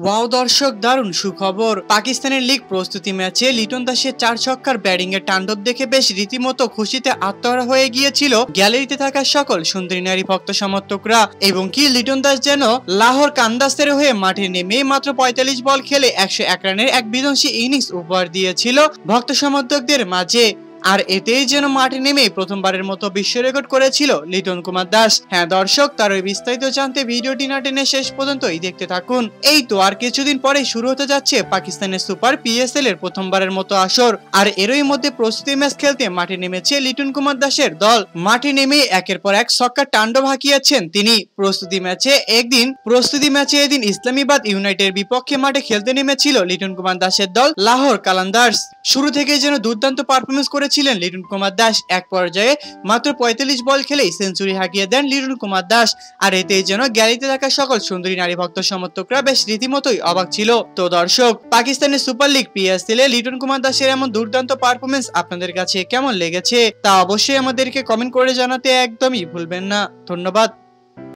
Wow দর্শক, দারুণ সুখবর। পাকিস্তানের লিগ প্রস্তুতি ম্যাচে লিটন দাসের 4 ছক্কার ব্যাটিং এর তাণ্ডব দেখে বেশ রীতিমতো খুশিতে আত্মহারা হয়ে গিয়েছিল গ্যালারিতে থাকা সকল সুন্দরী নারী ভক্ত সমর্থকরা। এবং কি লিটন দাস যেন লাহোর কান্দাসের হয়ে মাঠে নেমে মাত্র 45 বল খেলে 101 রানের এক বিধ্বংসী ইনিংস উপহার দিয়েছিল ভক্ত সমর্থকদের মাঝে। আর এতেই যেন মাঠে নেমে প্রথমবারের মতো বিশ্ব রেকর্ড করেছিল লিটন কুমার দাস। হ্যাঁ দর্শক, তার ওই বিস্তারিত জানতে ভিডিওটি না টেনে শেষ পর্যন্তই দেখতে থাকুন। এই তো আর কিছুদিন পরে শুরু হতে যাচ্ছে পাকিস্তানের সুপার পিএসএল এর প্রথমবারের মতো আসর। আর এরই মধ্যে প্রস্তুতি ম্যাচ খেলতে মাঠে নেমেছে লিটন কুমার দাসের দল। মাঠে নেমে একের পর এক ছক্কার তাণ্ডব হাঁকিয়েছেন তিনি। প্রস্তুতি ম্যাচে এদিন ইসলামাবাদ ইউনাইটেডের বিপক্ষে মাঠে খেলতে নেমেছিল লিটন কুমার দাসের দল লাহোর কালান্দার্স। শুরু থেকে যেন দুর্দান্ত পারফরমেন্স করেছিলেন লিটন কুমার দাস। এক পর্যায়ে মাত্র 45 বল খেলেই সেঞ্চুরি হাঁকিয়ে দেন লিটন কুমার দাস। আর এতেই যেন গ্যালারিতে থাকা সকল সুন্দরী নারী ভক্ত সমর্থকরা বেশ রীতিমতোই অবাক ছিল। তো দর্শক, পাকিস্তানের সুপার লিগ পিএসএল এ লিটন কুমার দাসের এমন দুর্দান্ত পারফরমেন্স আপনাদের কাছে কেমন লেগেছে তা অবশ্যই আমাদেরকে কমেন্ট করে জানাতে একদমই ভুলবেন না। ধন্যবাদ।